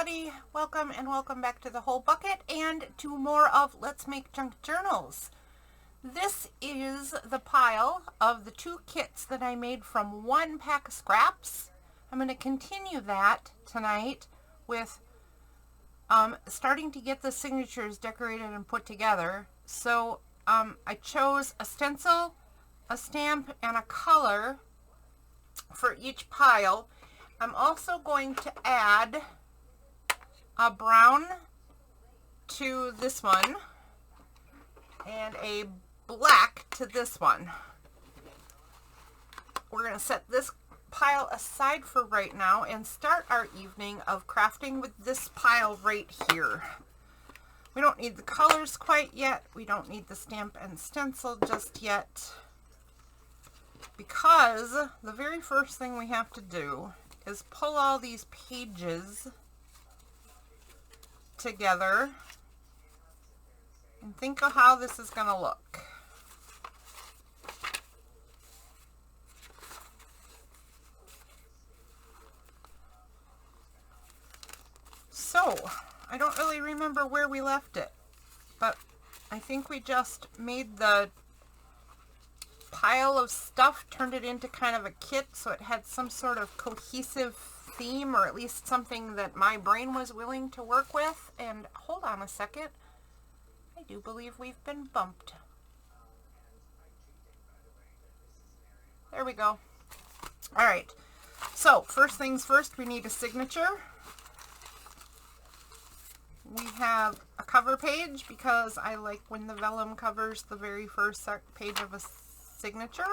everybody, welcome and welcome back to the Whole Bucket and to more of Let's Make Junk Journals. This is the pile of the 2 kits that I made from 1 pack of scraps. I'm going to continue that tonight with starting to get the signatures decorated and put together. So I chose a stencil, a stamp, and a color for each pile. I'm also going to add a brown to this one and a black to this one. We're going to set this pile aside for right now and start our evening of crafting with this pile right here. We don't need the colors quite yet. We don't need the stamp and stencil just yet, because the very first thing we have to do is pull all these pages together and think of how this is going to look. So, I don't really remember where we left it, but I think we just made the pile of stuff, turned it into kind of a kit so it had some sort of cohesive theme, or at least something that my brain was willing to work with. And hold on a second, I do believe we've been bumped. There we go. Alright, so first things first, we need a signature. We have a cover page because I like when the vellum covers the very first page of a signature.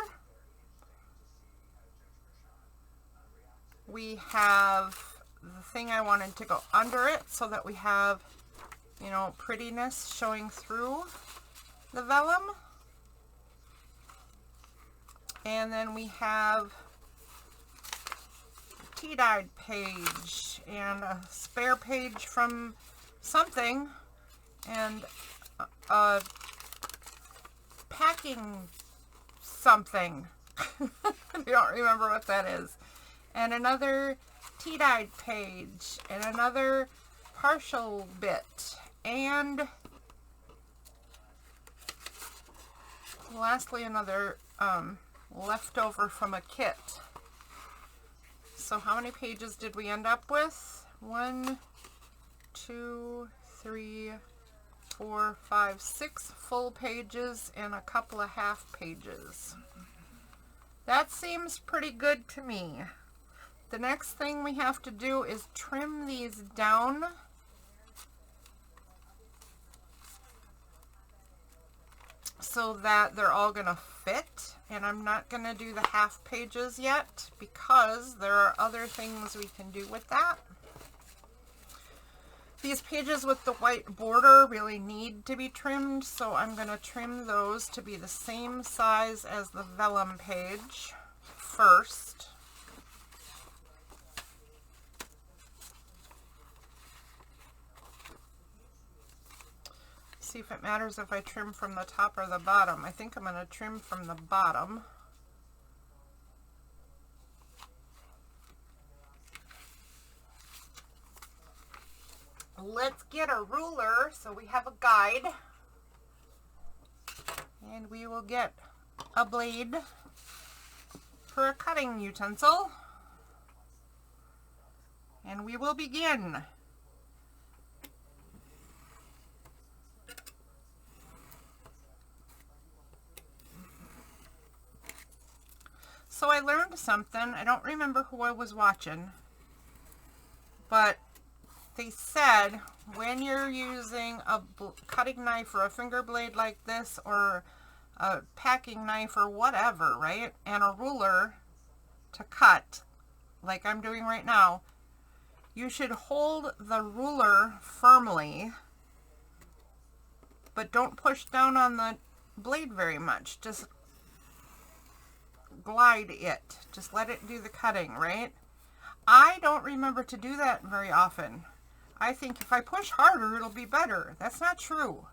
We have the thing I wanted to go under it so that we have, you know, prettiness showing through the vellum. And then we have a tea-dyed page and a spare page from something and a packing something. I don't remember what that is. And another tea-dyed page and another partial bit, and lastly another leftover from a kit. So how many pages did we end up with? 1, 2, 3, 4, 5, 6 full pages and a couple of half pages. That seems pretty good to me. The next thing we have to do is trim these down so that they're all going to fit. And I'm not going to do the half pages yet because there are other things we can do with that. These pages with the white border really need to be trimmed, so I'm going to trim those to be the same size as the vellum page first. See if it matters if I trim from the top or the bottom. I think I'm going to trim from the bottom. Let's get a ruler so we have a guide, and we will get a blade for a cutting utensil, and we will begin. So I learned something. I don't remember who I was watching, but they said when you're using a cutting knife or a finger blade like this, or a packing knife or whatever, right, and a ruler to cut, like I'm doing right now, you should hold the ruler firmly, but don't push down on the blade very much. Just glide it. Just let it do the cutting, right? I don't remember to do that very often. I think if I push harder, it'll be better. That's not true.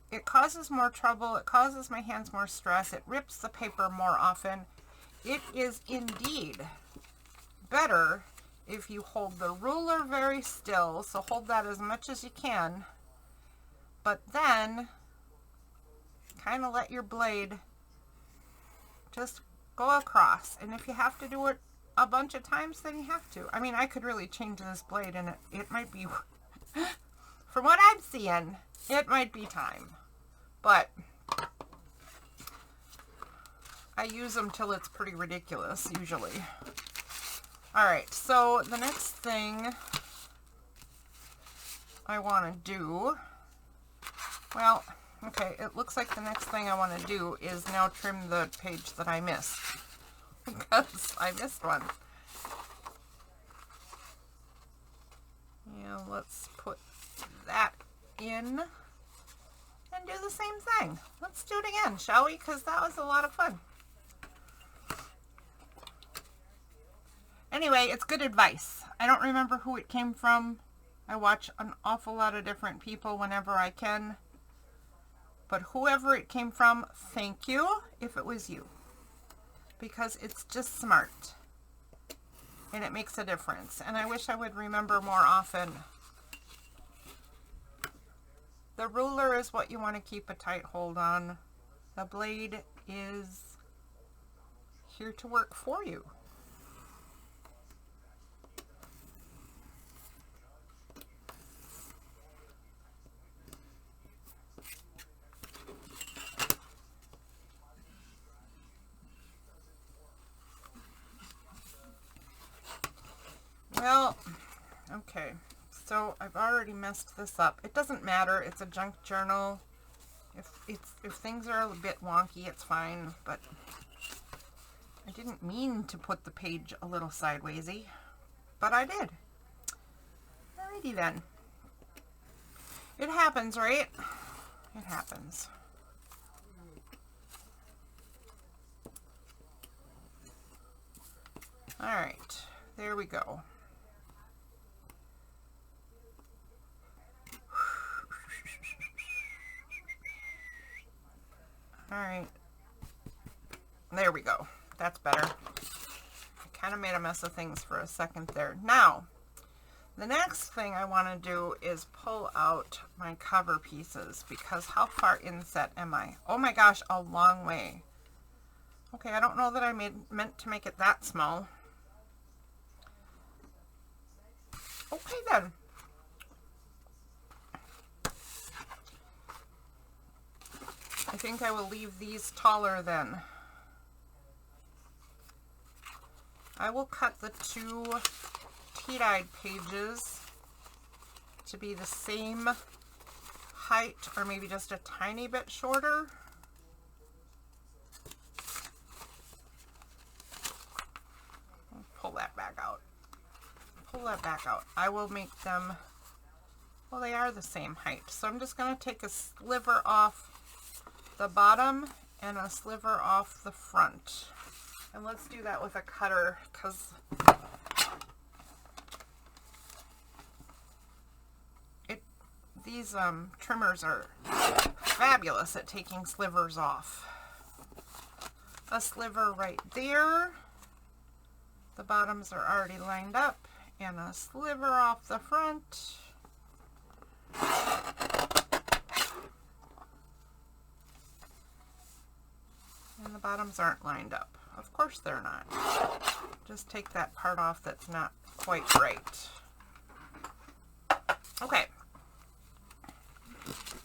It causes more trouble. It causes my hands more stress. It rips the paper more often. It is indeed better if you hold the ruler very still, so hold that as much as you can, but then kind of let your blade just go across. And if you have to do it a bunch of times, then you have to. I mean, I could really change this blade and it might be, from what I'm seeing, it might be time. But I use them till it's pretty ridiculous, usually. Alright, so the next thing I want to do, well, okay, it looks like the next thing I want to do is now trim the page that I missed. Because I missed one. Yeah, let's put that in and do the same thing. Let's do it again, shall we? Because that was a lot of fun. Anyway, it's good advice. I don't remember who it came from. I watch an awful lot of different people whenever I can. But whoever it came from, thank you if it was you. Because it's just smart. And it makes a difference. And I wish I would remember more often. The ruler is what you want to keep a tight hold on. The blade is here to work for you. Well, okay, so I've already messed this up. It doesn't matter. It's a junk journal. If things are a bit wonky, it's fine, but I didn't mean to put the page a little sidewaysy, but I did. Alrighty then. It happens, right? It happens. Alright, there we go. Alright, there we go. That's better. I kind of made a mess of things for a second there. Now, the next thing I want to do is pull out my cover pieces, because how far inset am I? Oh my gosh, a long way. Okay, I don't know that I meant to make it that small. Okay then. I think I will leave these taller then. I will cut the two tea-dyed pages to be the same height, or maybe just a tiny bit shorter. Pull that back out. Pull that back out. I will make them, well, they are the same height. So I'm just going to take a sliver off the bottom and a sliver off the front. And let's do that with a cutter, because these trimmers are fabulous at taking slivers off. A sliver right there. The bottoms are already lined up, and a sliver off the front. And the bottoms aren't lined up. Of course they're not. Just take that part off that's not quite right. Okay.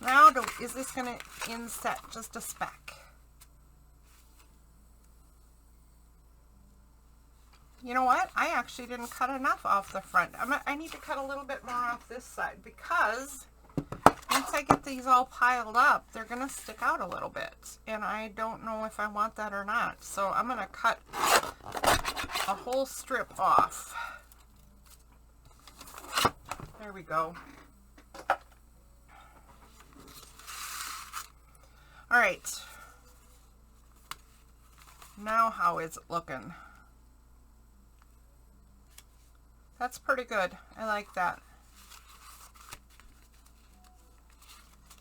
Now, is this going to inset just a speck? You know what? I actually didn't cut enough off the front. I need to cut a little bit more off this side, because once I get these all piled up, they're going to stick out a little bit. And I don't know if I want that or not. So I'm going to cut a whole strip off. There we go. All right. Now how is it looking? That's pretty good. I like that.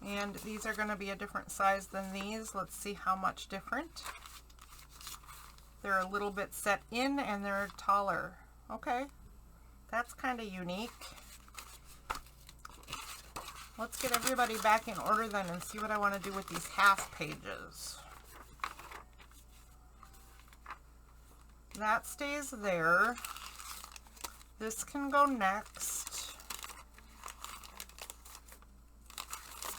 And these are going to be a different size than these. Let's see how much different. They're a little bit set in and they're taller. Okay. That's kind of unique. Let's get everybody back in order then and see what I want to do with these half pages. That stays there. This can go next.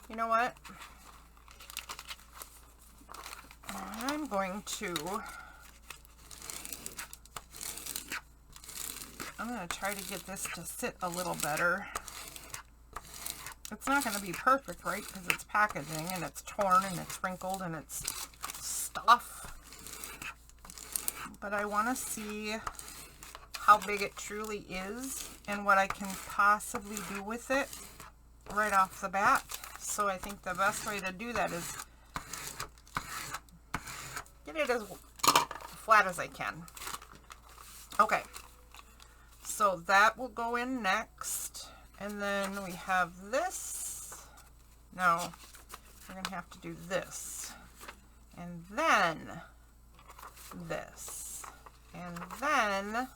You know what? I'm going to try to get this to sit a little better. It's not going to be perfect, right? Because it's packaging and it's torn and it's wrinkled and it's stuff. But I want to see how big it truly is and what I can possibly do with it right off the bat. So I think the best way to do that is get it as flat as I can. Okay, so that will go in next. And then we have this. No, we're going to have to do this. And then this. And then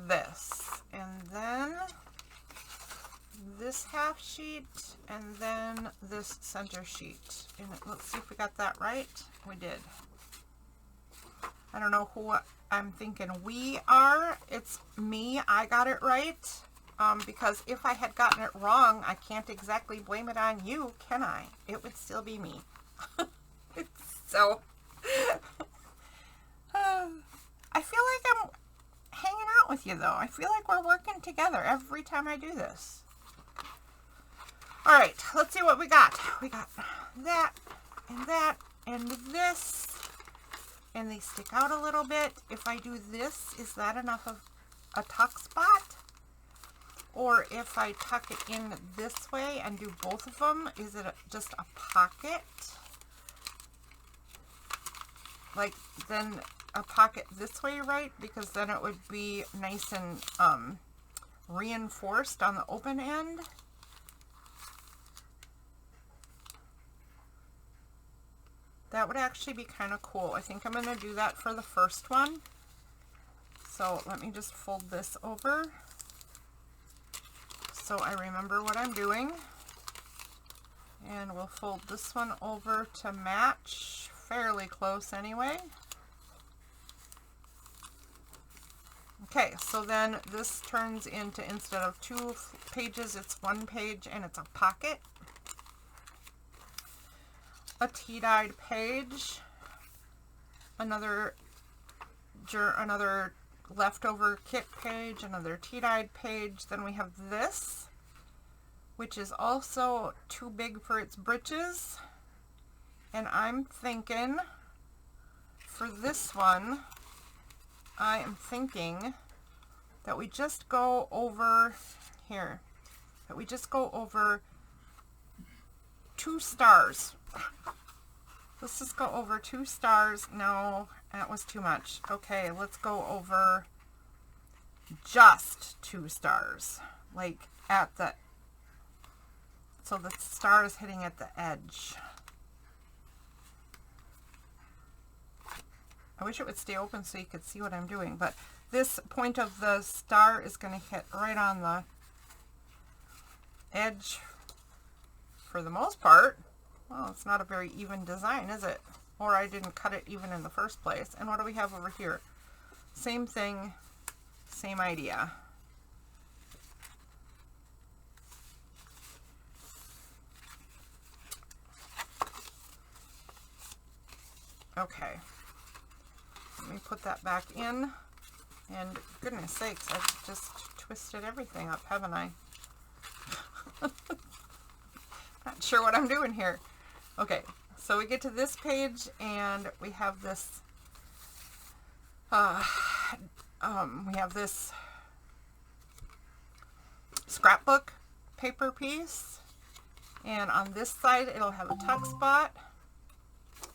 this. And then this half sheet. And then this center sheet. And let's see if we got that right. We did. I don't know who I'm thinking we are. It's me. I got it right. Because if I had gotten it wrong, I can't exactly blame it on you, can I? It would still be me. So, I feel like I'm hanging out with you, though. I feel like we're working together every time I do this. All right, let's see what we got. We got that, and this. And they stick out a little bit. If I do this, is that enough of a tuck spot? Or if I tuck it in this way and do both of them, is it just a pocket? Like, then a pocket this way, right? Because then it would be nice and reinforced on the open end. That would actually be kind of cool. I think I'm going to do that for the first one. So let me just fold this over so I remember what I'm doing. And we'll fold this one over to match, fairly close anyway. Okay, so then this turns into, instead of 2 pages, it's 1 page and it's a pocket. A tea-dyed page, another leftover kit page, another tea-dyed page. Then we have this, which is also too big for its britches. And I'm thinking for this one, I am thinking that we just go over here, that we just go over 2 stars. Let's just go over 2 stars. No, that was too much. Okay, let's go over just 2 stars. Like at the, so the star is hitting at the edge. I wish it would stay open so you could see what I'm doing, but this point of the star is going to hit right on the edge for the most part. Well, it's not a very even design, is it? Or I didn't cut it even in the first place. And what do we have over here? Same thing, same idea. Okay. Let me put that back in. And goodness sakes, I've just twisted everything up, haven't I? Not sure what I'm doing here. Okay, so we get to this page and we have this scrapbook paper piece, and on this side it'll have a tuck spot,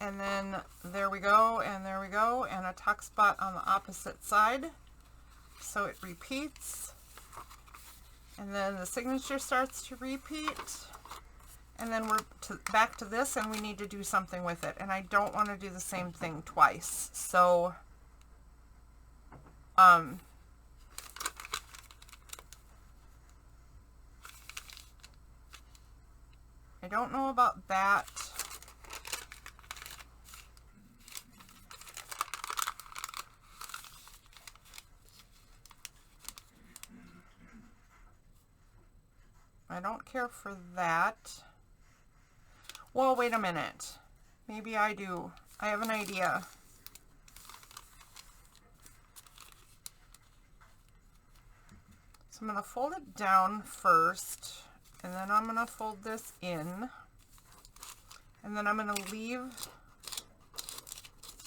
and then there we go, and there we go, and a tuck spot on the opposite side, so it repeats, and then the signature starts to repeat. And then we're back to this, and we need to do something with it. And I don't want to do the same thing twice. So I don't know about that. I don't care for that. Well, wait a minute. Maybe I do. I have an idea. So I'm going to fold it down first, and then I'm going to fold this in, and then I'm going to leave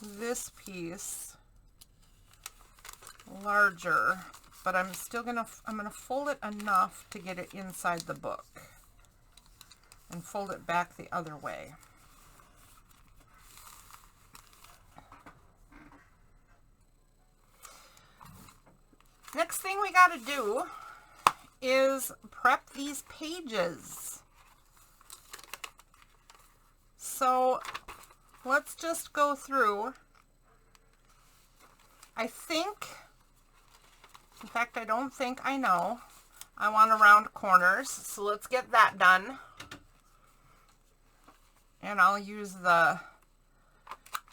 this piece larger, but I'm still going to, I'm going to fold it enough to get it inside the book and fold it back the other way. Next thing we got to do is prep these pages. So let's just go through. I think, in fact, I don't think I know. I want to round corners, so let's get that done. And I'll use the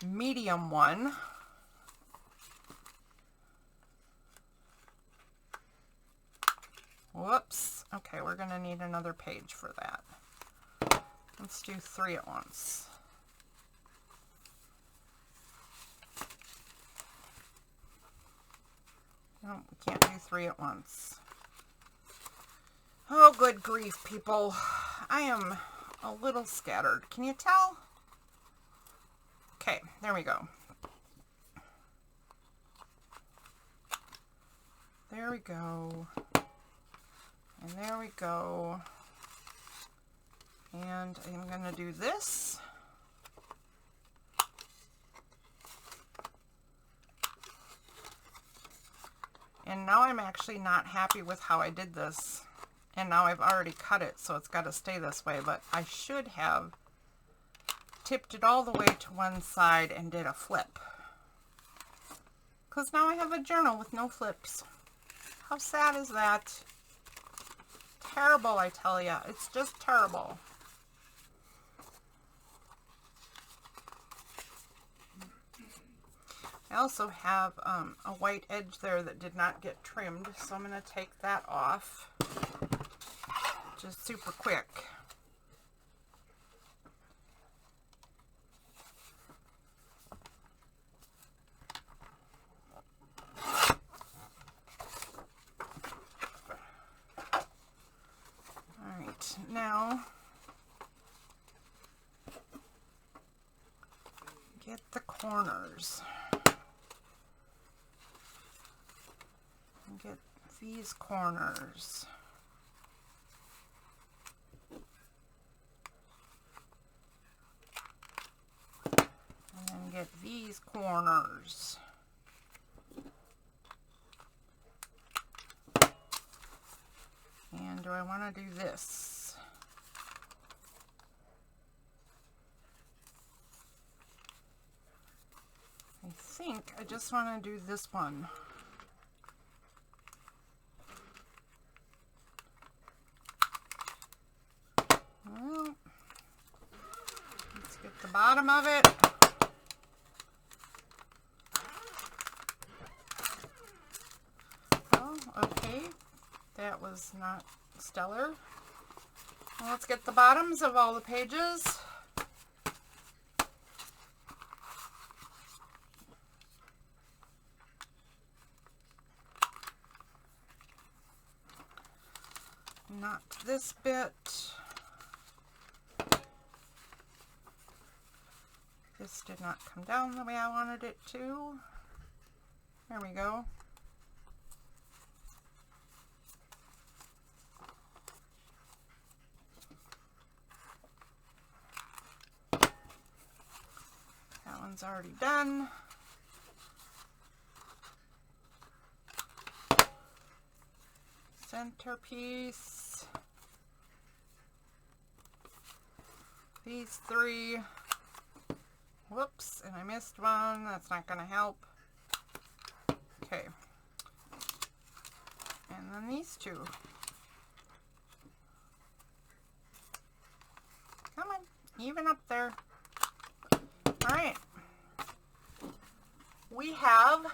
medium one. Whoops. Okay, we're going to need another page for that. Let's do 3 at once. No, we can't do 3 at once. Oh, good grief, people. I am a little scattered. Can you tell? Okay, there we go. There we go. And there we go. And I'm going to do this. And now I'm actually not happy with how I did this. And now I've already cut it, so it's got to stay this way. But I should have tipped it all the way to one side and did a flip. Because now I have a journal with no flips. How sad is that? Terrible, I tell ya. It's just terrible. I also have a white edge there that did not get trimmed, so I'm going to take that off just super quick. Alright, now get the corners. Get these corners. And then get these corners. And do I want to do this? I think I just want to do this one. Well, let's get the bottom of it. Oh, okay. That was not stellar. Well, let's get the bottoms of all the pages. Not this bit. This did not come down the way I wanted it to. There we go. That one's already done. Centerpiece. These 3. Whoops, and I missed one. That's not going to help. Okay, And then these two. Come on, even up there. All right. We have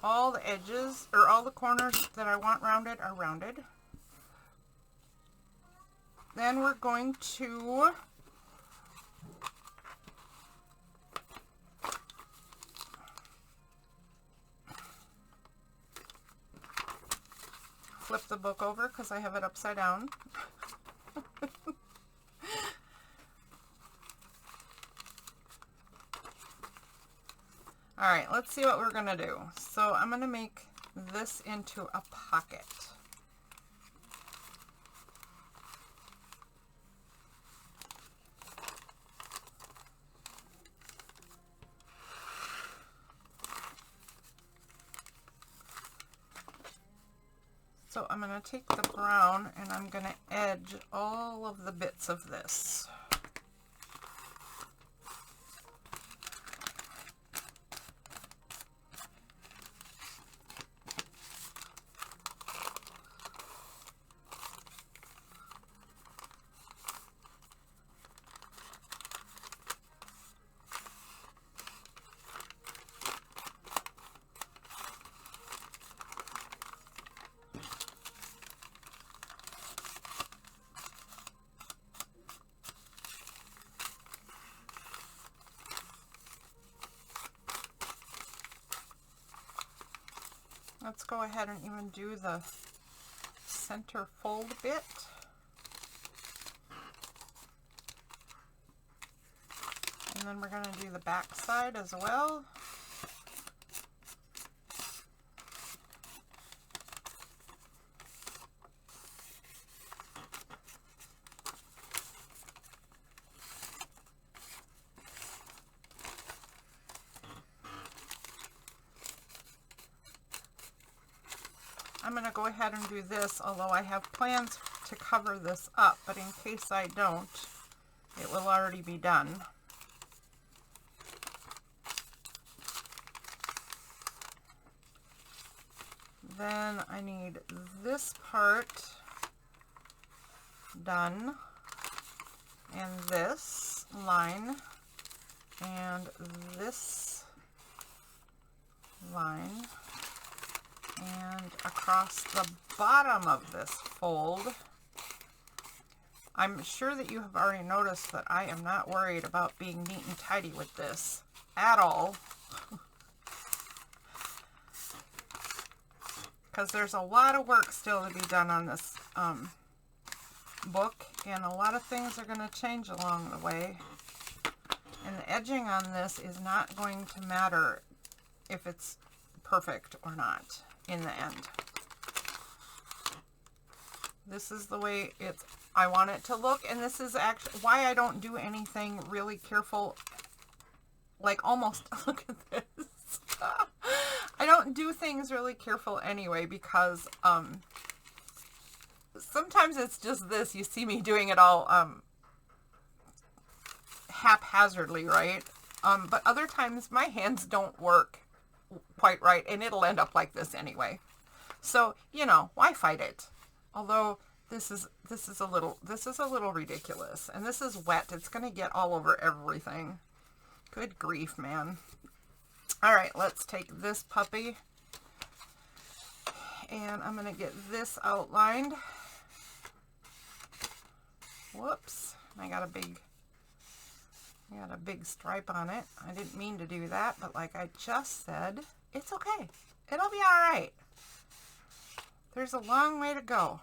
all the edges, or all the corners that I want rounded are rounded. Then we're going to flip the book over because I have it upside down. All right, let's see what we're gonna do. So I'm gonna make this into a pocket. So I'm going to take the brown and I'm going to edge all of the bits of this. Let's go ahead and even do the center fold bit. And then we're going to do the back side as well. I'm going to go ahead and do this, although I have plans to cover this up, but in case I don't, it will already be done. Then I need this part done, and this line, and this line, and across the bottom of this fold. I'm sure that you have already noticed that I am not worried about being neat and tidy with this at all, because there's a lot of work still to be done on this book, and a lot of things are going to change along the way, and the edging on this is not going to matter if it's perfect or not in the end. This is the way I want it to look, and this is actually why I don't do anything really careful, like almost, look at this. I don't do things really careful anyway, because sometimes it's just this, you see me doing it all haphazardly, right? But other times my hands don't work quite right, and it'll end up like this anyway. So, you know, why fight it? Although this is a little ridiculous, and this is wet. It's going to get all over everything. Good grief, man. All right, let's take this puppy, and I'm going to get this outlined. Whoops, I got a big stripe on it. I didn't mean to do that, but like I just said, it's okay. It'll be all right. There's a long way to go.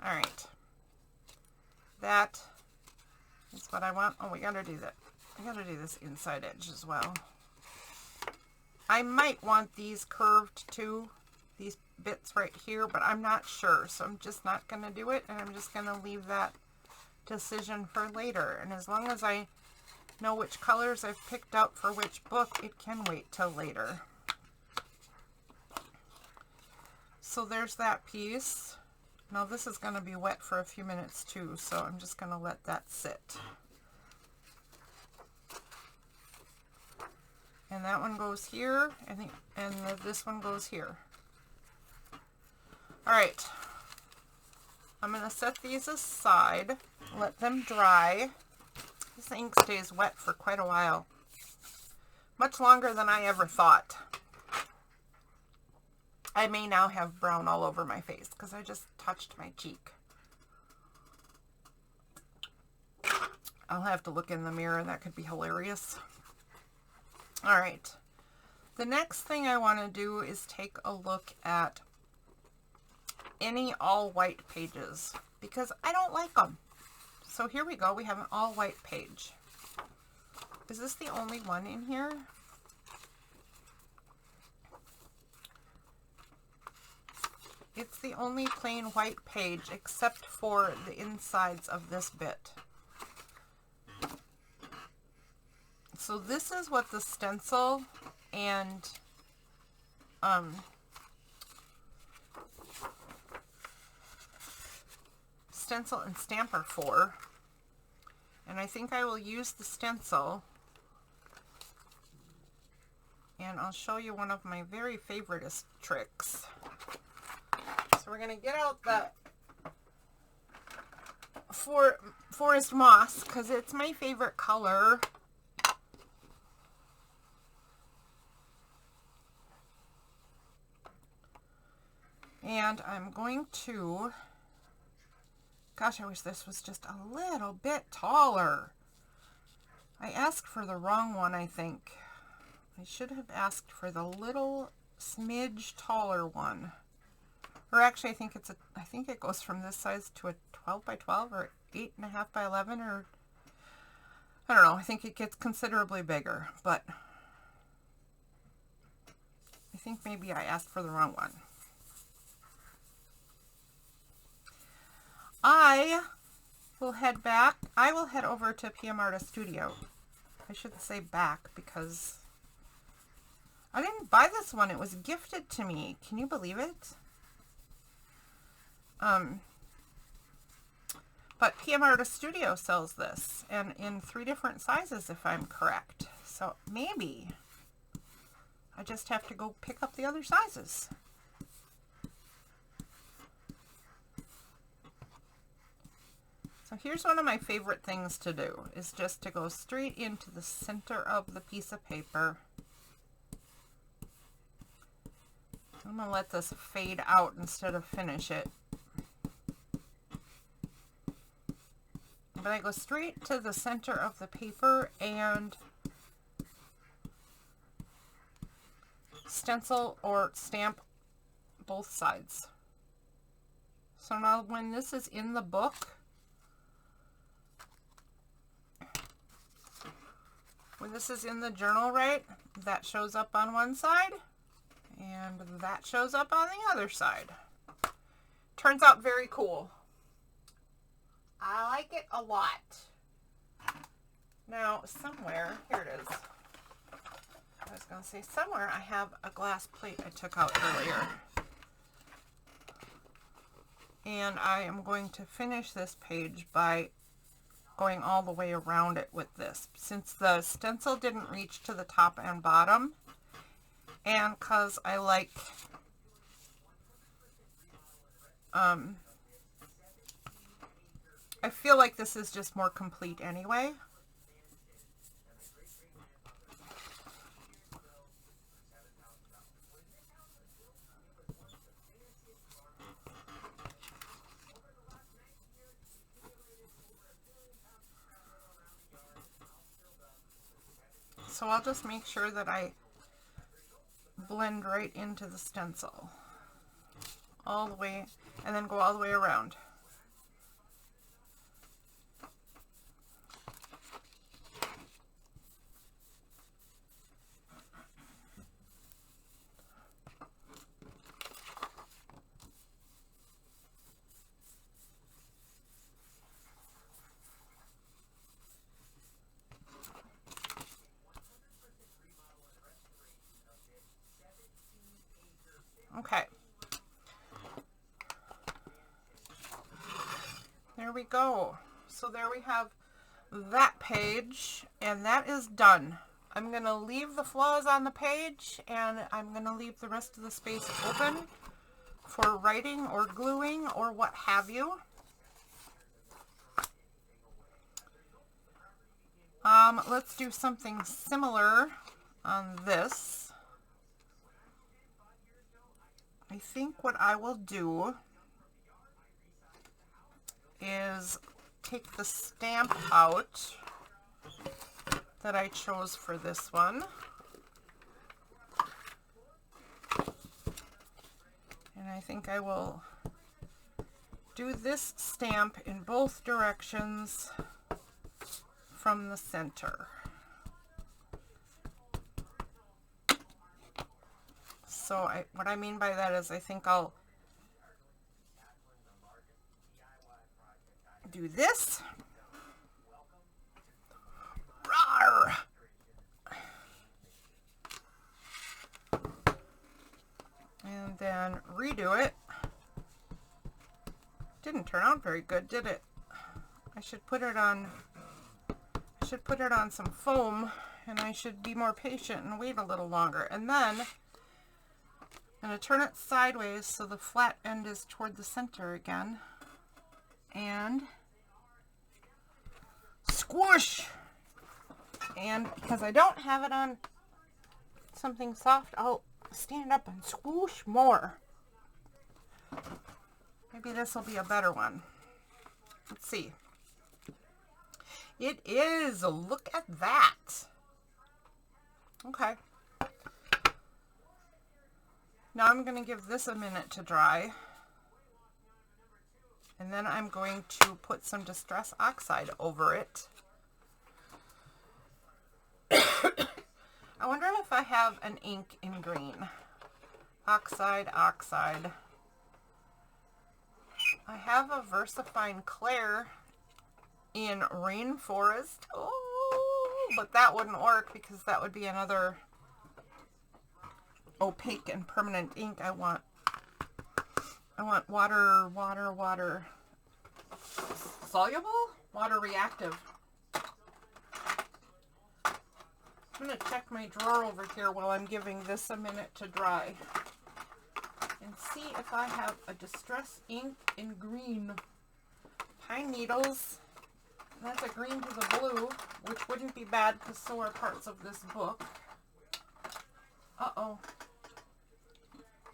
All right, that is what I want. Oh, we gotta do that. I gotta do this inside edge as well. I might want these curved too, these bits right here, but I'm not sure, so I'm just not going to do it, and I'm just going to leave that decision for later. And as long as I know which colors I've picked out for which book, it can wait till later. So there's that piece. Now this is going to be wet for a few minutes too, so I'm just going to let that sit. And that one goes here, and this one goes here. All right, I'm going to set these aside, let them dry. This ink stays wet for quite a while, much longer than I ever thought. I may now have brown all over my face because I just touched my cheek. I'll have to look in the mirror. That could be hilarious. All right. The next thing I want to do is take a look at any all white pages because I don't like them. So here we go. We have an all white page. Is this the only one in here? It's the only plain white page except for the insides of this bit. So this is what the stencil and stamp are for. And I think I will use the stencil, and I'll show you one of my very favoriteest tricks. So we're going to get out the forest moss because it's my favorite color. And I'm going to, gosh, I wish this was just a little bit taller. I asked for the wrong one, I think. I should have asked for the little smidge taller one. Or actually, I think it goes from this size to a 12 by 12 or 8.5 by 11, or I don't know. I think it gets considerably bigger, but I think maybe I asked for the wrong one. I will head back. I will head over to PM Artist Studio. I should say back because I didn't buy this one. It was gifted to me. Can you believe it? But PM Artist Studio sells this, and in 3 different sizes if I'm correct. So maybe I just have to go pick up the other sizes. So here's one of my favorite things to do, is just to go straight into the center of the piece of paper. I'm going to let this fade out instead of finish it. But I go straight to the center of the paper and stencil or stamp both sides. So now when this is in the book, when this is in the journal, right, that shows up on one side and that shows up on the other side. Turns out very cool. I like it a lot. Now somewhere, here it is. I was going to say somewhere I have a glass plate I took out earlier. And I am going to finish this page by going all the way around it with this. Since the stencil didn't reach to the top and bottom, and because I like I feel like this is just more complete anyway. So I'll just make sure that I blend right into the stencil all the way, and then go all the way around. Okay. There we go. So there we have that page, and that is done. I'm going to leave the flaws on the page, and I'm going to leave the rest of the space open for writing or gluing or what have you. Let's do something similar on this. I think what I will do is take the stamp out that I chose for this one. And I think I will do this stamp in both directions from the center. So what I mean by that is I think I'll do this. Rawr! And then redo it. Didn't turn out very good, did it? I should put it on some foam, and I should be more patient and wait a little longer. And then I'm going to turn it sideways so the flat end is toward the center again. And squish! And because I don't have it on something soft, I'll stand up and swoosh more. Maybe this will be a better one. Let's see. It is! Look at that! Okay. Now I'm going to give this a minute to dry. And then I'm going to put some Distress Oxide over it. I wonder if I have an ink in green. Oxide. I have a VersaFine Clair in Rainforest. Oh, but that wouldn't work because that would be another opaque and permanent ink. I want water soluble, water reactive. I'm going to check my drawer over here while I'm giving this a minute to dry and see if I have a distress ink in green. Pine Needles. That's a green to the blue, which wouldn't be bad because so are parts of this book. Uh-oh.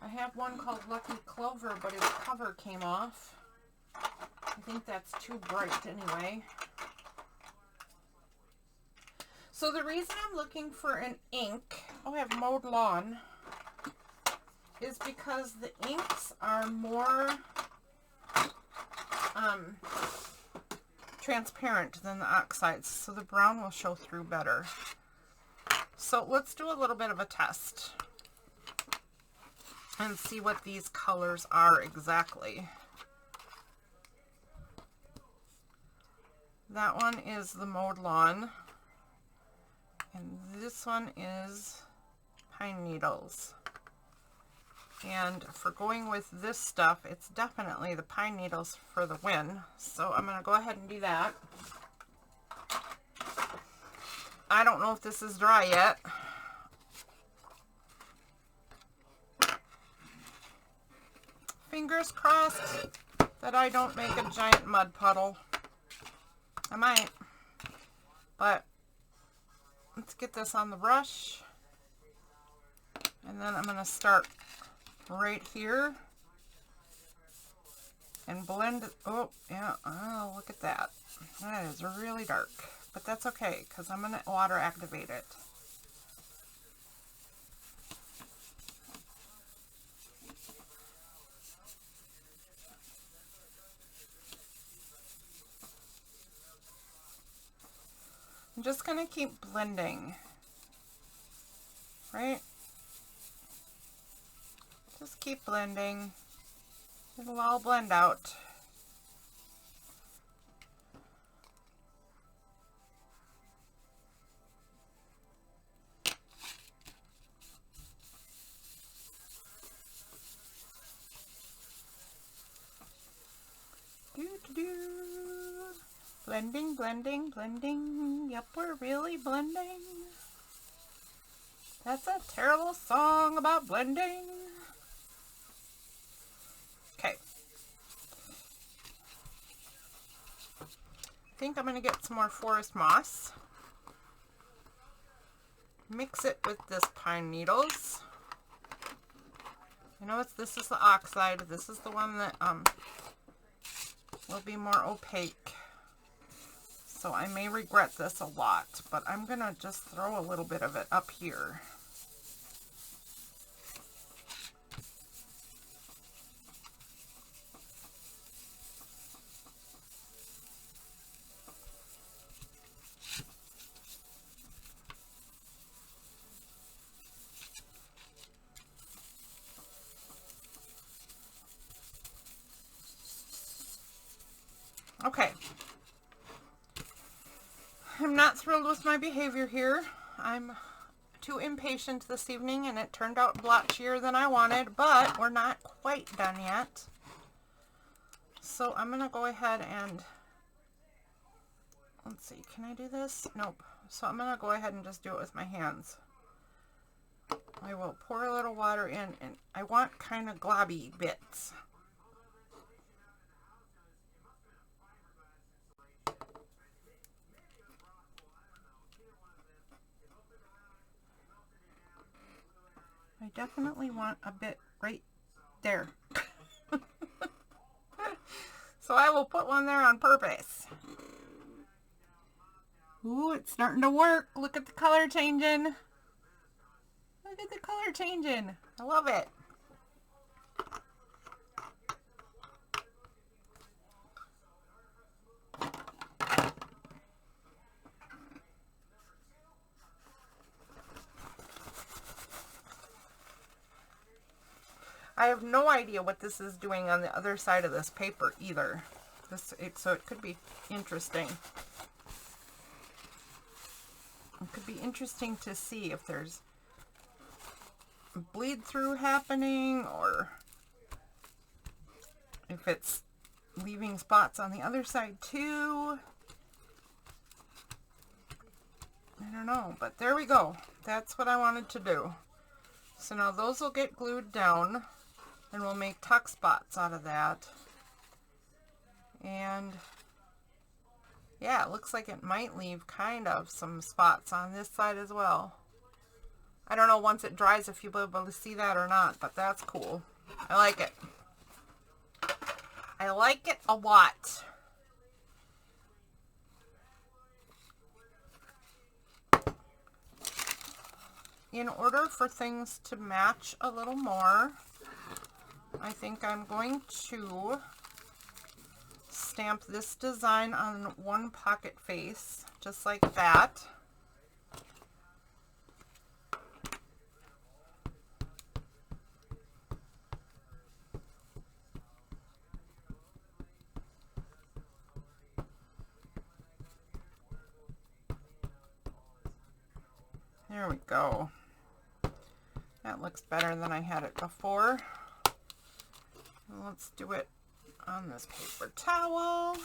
I have one called Lucky Clover, but its cover came off. I think that's too bright anyway. So the reason I'm looking for an ink, I have Mowed Lawn, is because the inks are more transparent than the oxides, so the brown will show through better. So let's do a little bit of a test and see what these colors are exactly. That one is the Mowed Lawn, and this one is Pine Needles. And for going with this stuff, it's definitely the Pine Needles for the win. So I'm going to go ahead and do that. I don't know if this is dry yet. Fingers crossed that I don't make a giant mud puddle. I might. But let's get this on the brush. And then I'm going to start right here and blend. Oh, yeah. Oh, look at that. That is really dark. But that's okay because I'm going to water activate it. I'm just going to keep blending, right? Just keep blending. It'll all blend out. Blending, blending, blending. Yep, we're really blending. That's a terrible song about blending. Okay. I think I'm going to get some more forest moss. Mix it with this pine needles. You know, this is the oxide. This is the one that will be more opaque. So I may regret this a lot, but I'm going to just throw a little bit of it up here. Okay. I'm not thrilled with my behavior here. I'm too impatient this evening and it turned out blotchier than I wanted, but we're not quite done yet. So I'm going to go ahead and, let's see, can I do this? Nope. So I'm going to go ahead and just do it with my hands. I will pour a little water in, and I want kind of globby bits. I definitely want a bit right there. So I will put one there on purpose. Ooh, it's starting to work. Look at the color changing. Look at the color changing. I love it. I have no idea what this is doing on the other side of this paper either. So it could be interesting. It could be interesting to see if there's bleed through happening or if it's leaving spots on the other side too. I don't know, but there we go. That's what I wanted to do. So now those will get glued down. And we'll make tuck spots out of that. And yeah, it looks like it might leave kind of some spots on this side as well. I don't know once it dries if you'll be able to see that or not, but that's cool. I like it. I like it a lot. In order for things to match a little more, I think I'm going to stamp this design on one pocket face, just like that. There we go. That looks better than I had it before. Let's do it on this paper towel.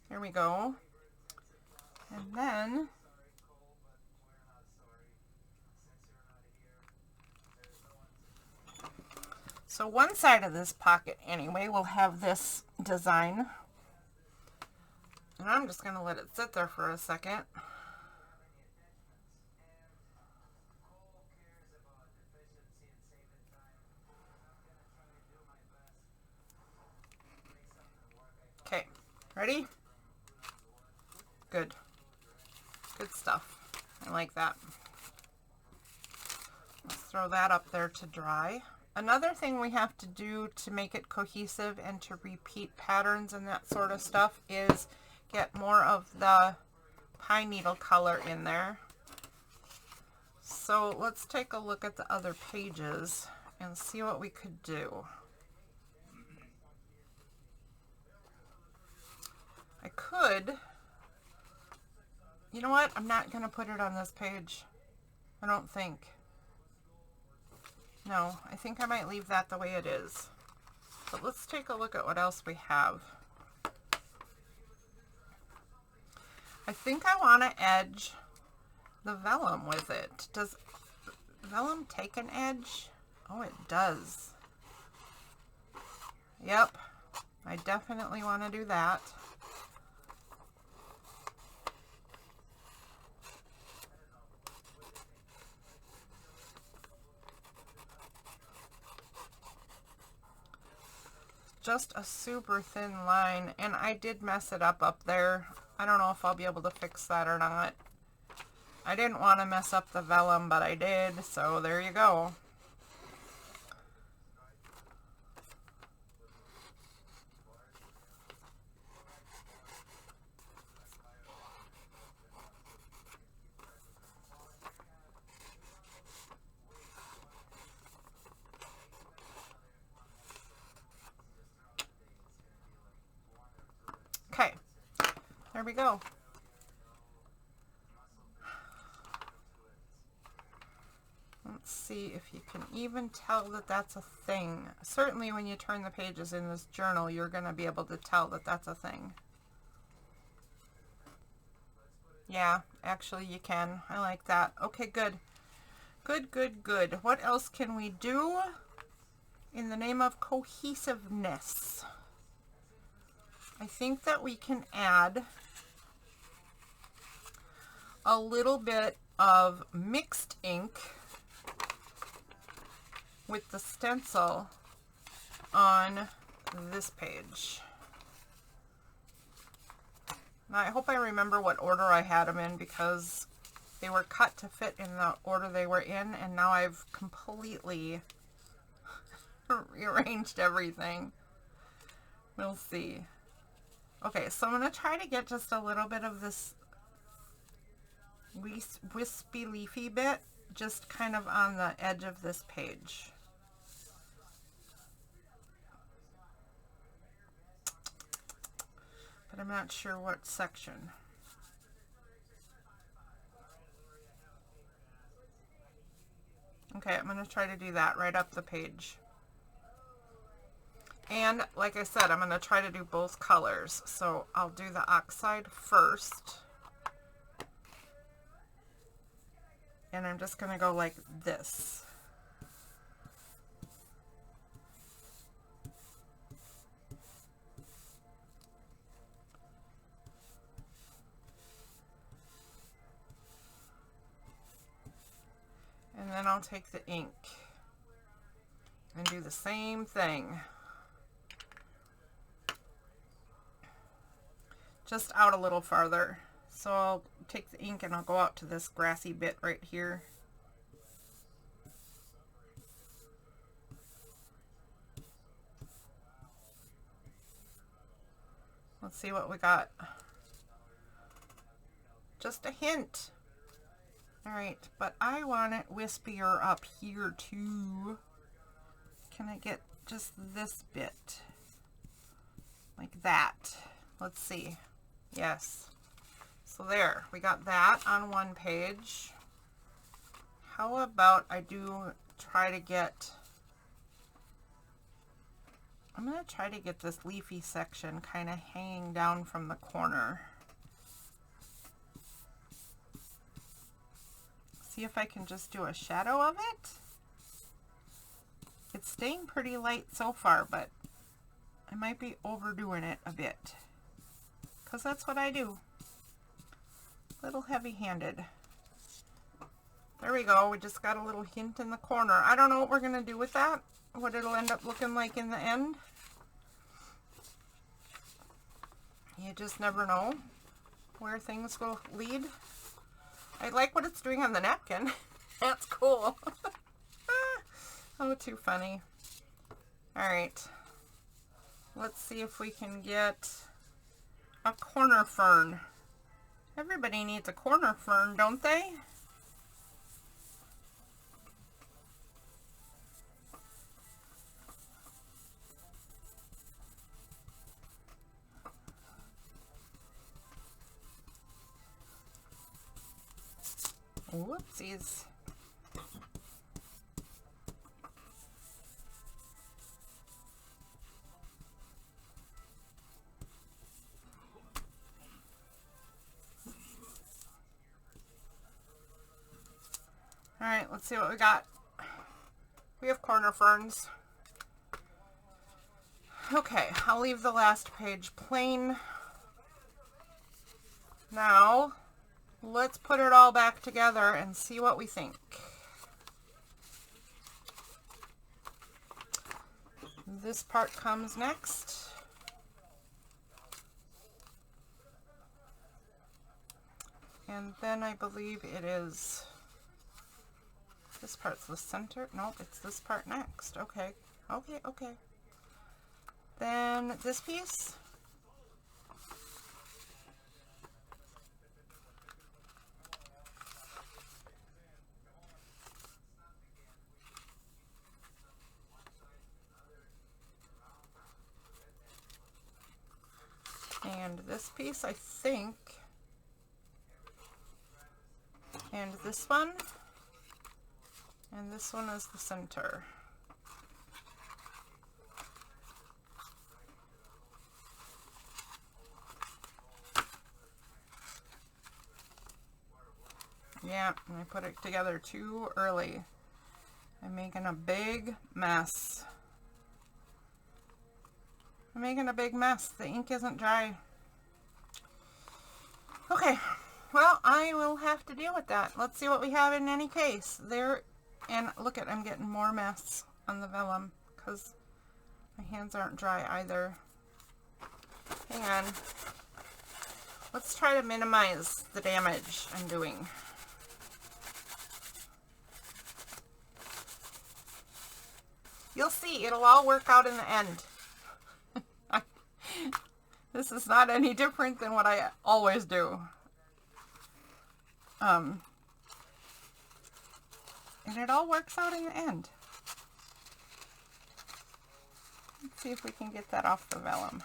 There we go. And then so one side of this pocket anyway will have this design. And I'm just going to let it sit there for a second. Okay, ready? Good. Good stuff. I like that. Let's throw that up there to dry. Another thing we have to do to make it cohesive and to repeat patterns and that sort of stuff is get more of the pine needle color in there. So let's take a look at the other pages and see what we could do. I could, you know what, I'm not going to put it on this page. I don't think. No, I think I might leave that the way it is. But let's take a look at what else we have. I think I want to edge the vellum with it. Does vellum take an edge? Oh, it does. Yep, I definitely want to do that. Just a super thin line, and I did mess it up there. I don't know if I'll be able to fix that or not. I didn't want to mess up the vellum, but I did, so there you go. Okay, there we go. Let's see if you can even tell that that's a thing. Certainly when you turn the pages in this journal, you're going to be able to tell that that's a thing. Yeah, actually you can. I like that. Okay, good. Good, good, good. What else can we do in the name of cohesiveness? I think that we can add a little bit of mixed ink with the stencil on this page. Now, I hope I remember what order I had them in, because they were cut to fit in the order they were in, and now I've completely rearranged everything. We'll see. Okay, so I'm going to try to get just a little bit of this wispy leafy bit just kind of on the edge of this page. But I'm not sure what section. Okay, I'm going to try to do that right up the page. And like I said, I'm going to try to do both colors. So I'll do the oxide first. And I'm just going to go like this. And then I'll take the ink and do the same thing. Just out a little farther. So I'll take the ink and I'll go out to this grassy bit right here. Let's see what we got. Just a hint. Alright, but I want it wispier up here too. Can I get just this bit? Like that. Let's see. Yes. So there, we got that on one page. How about I do try to get, I'm going to try to get this leafy section kind of hanging down from the corner. See if I can just do a shadow of it. It's staying pretty light so far, but I might be overdoing it a bit, because that's what I do. A little heavy-handed. There we go. We just got a little hint in the corner. I don't know what we're going to do with that, what it'll end up looking like in the end. You just never know where things will lead. I like what it's doing on the napkin. That's cool. Oh, too funny. Alright. Let's see if we can get a corner fern. Everybody needs a corner fern, don't they? Whoopsies. All right, let's see what we got. We have corner ferns. Okay, I'll leave the last page plain. Now, let's put it all back together and see what we think. This part comes next. And then I believe it is, this part's the center. Nope, it's this part next. Okay, okay. Then this piece. And this piece, I think. And this one. And this one is the center. Yeah, and I put it together too early. I'm making a big mess. I'm making a big mess. The ink isn't dry. Okay, well, I will have to deal with that. Let's see what we have in any case. There, and look at, I'm getting more mess on the vellum because my hands aren't dry either. Hang on. Let's try to minimize the damage I'm doing. You'll see, it'll all work out in the end. This is not any different than what I always do. And it all works out in the end. Let's see if we can get that off the vellum.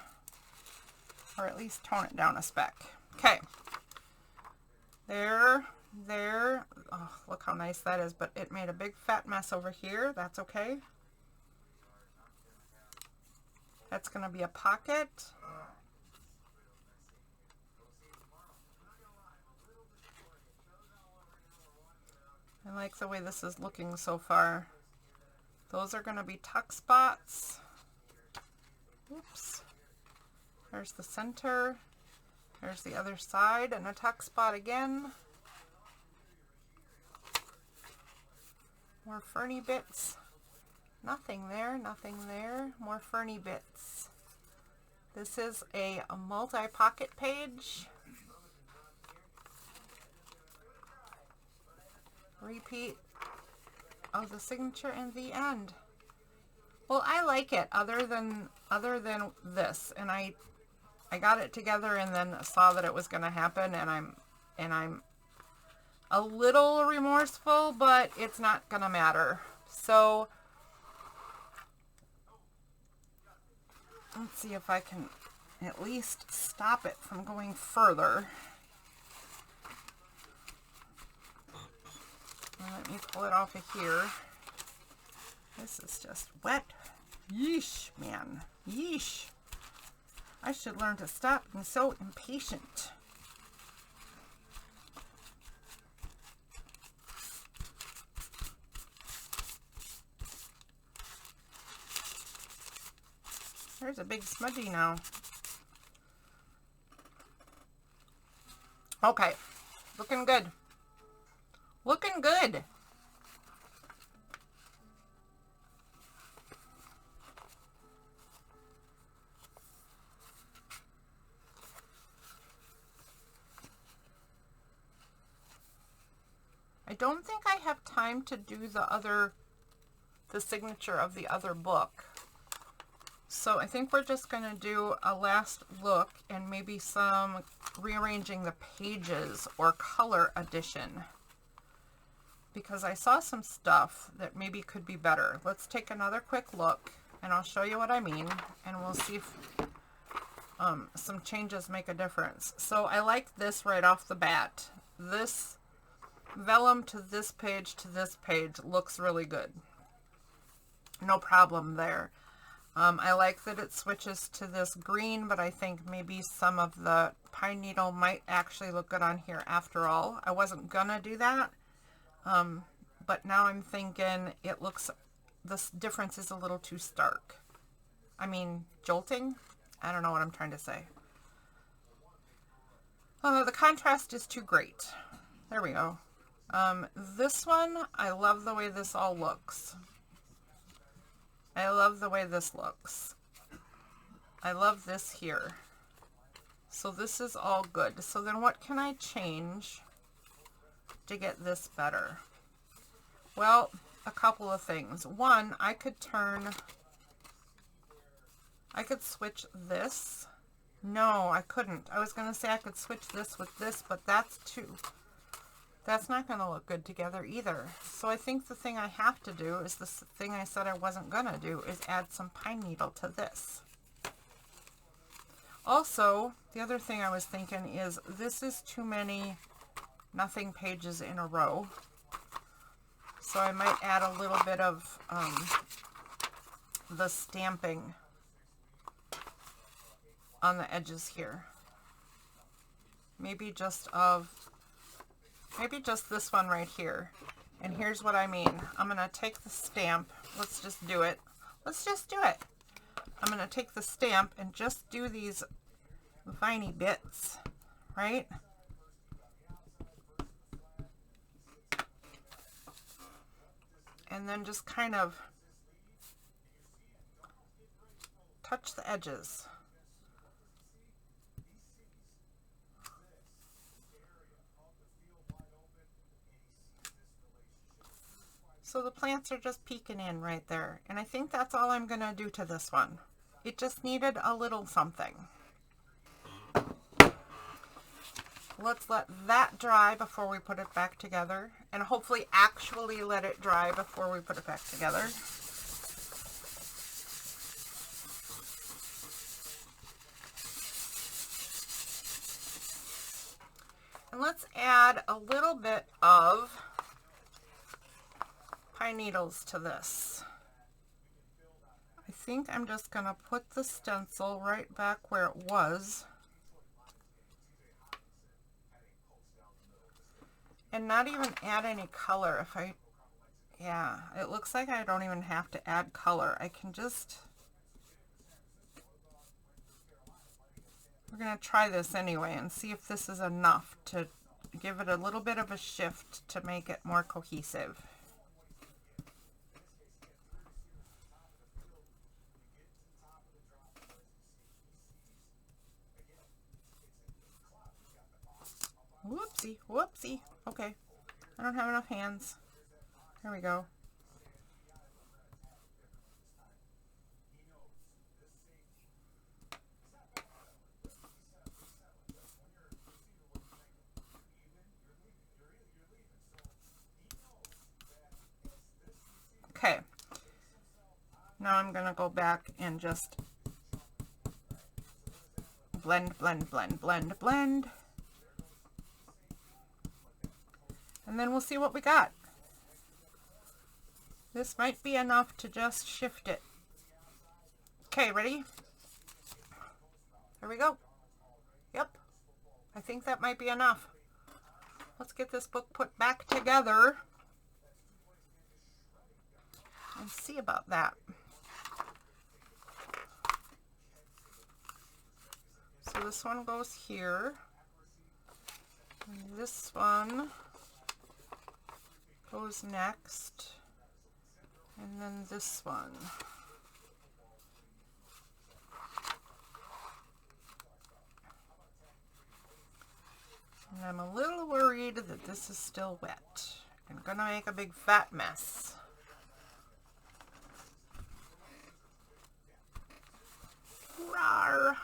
Or at least tone it down a speck. Okay. There. Oh, look how nice that is. But it made a big fat mess over here. That's okay. That's going to be a pocket. I like the way this is looking so far. Those are going to be tuck spots. Oops. There's the center. There's the other side and a tuck spot again. More ferny bits. Nothing there, nothing there. More ferny bits. This is a multi-pocket page. Repeat of the signature in the end. Well, I like it other than this, and I got it together and then saw that it was going to happen, and I'm a little remorseful, but it's not going to matter. So let's see if I can at least stop it from going further. Let me pull it off of here. This is just wet. Yeesh, man. Yeesh. I should learn to stop being so impatient. There's a big smudgy now. Okay. Looking good. Looking good. I don't think I have time to do the signature of the other book. So I think we're just going to do a last look and maybe some rearranging the pages or color addition. Because I saw some stuff that maybe could be better. Let's take another quick look and I'll show you what I mean, and we'll see if some changes make a difference. So I like this right off the bat. This vellum to this page looks really good. No problem there. I like that it switches to this green, but I think maybe some of the pine needle might actually look good on here after all. I wasn't gonna do that. but now I'm thinking it looks, this difference is a little too stark. I mean, jolting? I don't know what I'm trying to say. The contrast is too great. There we go. This one, I love the way this all looks. I love the way this looks. I love this here. So this is all good. So then what can I change to get this better? Well, a couple of things. One, I could switch this. No, I couldn't. I was going to say I could switch this with this, but that's not going to look good together either. So I think the thing I have to do is the thing I said I wasn't going to do, is add some pine needle to this. Also, the other thing I was thinking is this is too many nothing pages in a row. So I might add a little bit of the stamping on the edges here. Maybe just this one right here. And here's what I mean. I'm going to take the stamp. Let's just do it. Let's just do it. I'm going to take the stamp and just do these viney bits, right? And then just kind of touch the edges. So the plants are just peeking in right there. And I think that's all I'm going to do to this one. It just needed a little something. Let's let that dry before we put it back together. And hopefully actually let it dry before we put it back together. And let's add a little bit of pine needles to this. I think I'm just going to put the stencil right back where it was. And not even add any color. Yeah, it looks like I don't even have to add color. I can just, we're going to try this anyway and see if this is enough to give it a little bit of a shift to make it more cohesive. Whoopsie, whoopsie. Okay, I don't have enough hands. There we go. Okay, now I'm going to go back and just blend, blend, blend, blend, blend. And then we'll see what we got. This might be enough to just shift it. Okay, ready? There we go. Yep, I think that might be enough. Let's get this book put back together and see about that. So this one goes here. And this one goes next. And then this one. And I'm a little worried that this is still wet. I'm gonna make a big fat mess. Rawr.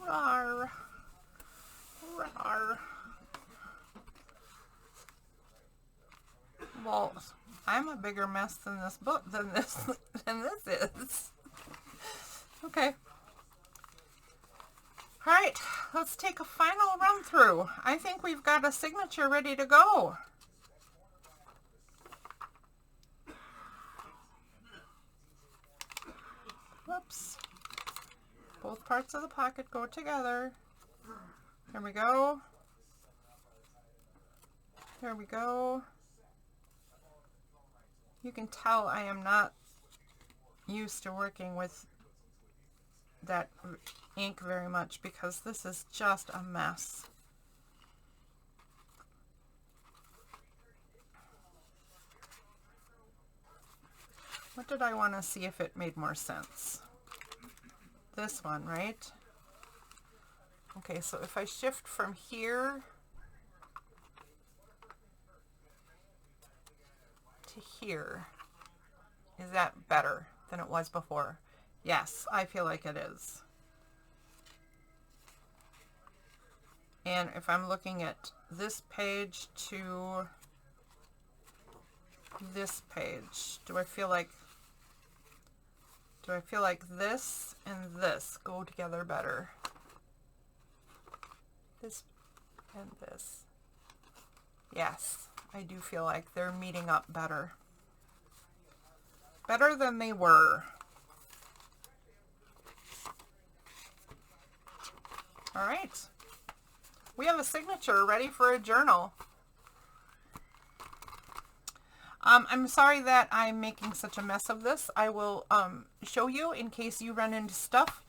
Rawr. Rawr. Well, I'm a bigger mess than this book than this is. Okay. All right, let's take a final run through. I think we've got a signature ready to go. Whoops. Both parts of the pocket go together. There we go. There we go. You can tell I am not used to working with that ink very much because this is just a mess. What did I want to see if it made more sense? This one, right? Okay, so if I shift from here to here, is that better than it was before? Yes, I feel like it is. And if I'm looking at this page to this page, do I feel like this and this go together better? This and this. Yes, I do feel like they're meeting up better. Better than they were. All right. We have a signature ready for a journal. I'm sorry that I'm making such a mess of this. I will show you in case you run into stuff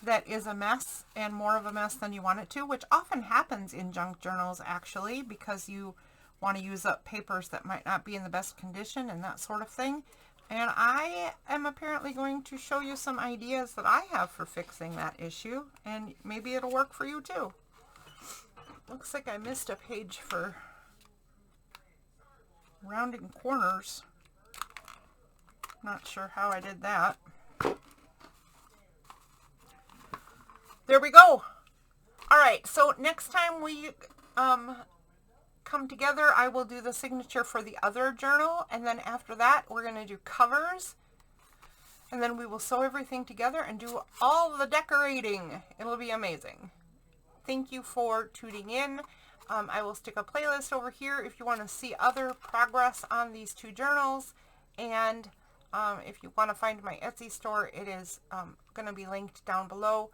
that is a mess and more of a mess than you want it to, which often happens in junk journals actually, because you want to use up papers that might not be in the best condition and that sort of thing. And I am apparently going to show you some ideas that I have for fixing that issue, and maybe it'll work for you too. Looks like I missed a page for rounding corners. Not sure how I did that. There we go. All right, so next time we come together, I will do the signature for the other journal, and then after that we're going to do covers, and then we will sew everything together and do all the decorating. It'll be amazing. Thank you for tuning in. I will stick a playlist over here if you want to see other progress on these two journals, and if you want to find my Etsy store, it is going to be linked down below.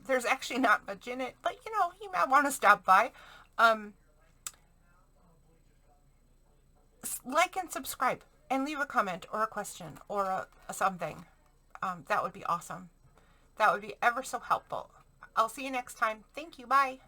There's actually not much in it, but you know, you might want to stop by. Like and subscribe and leave a comment or a question or a something. That would be awesome. That would be ever so helpful. I'll see you next time. Thank you. Bye.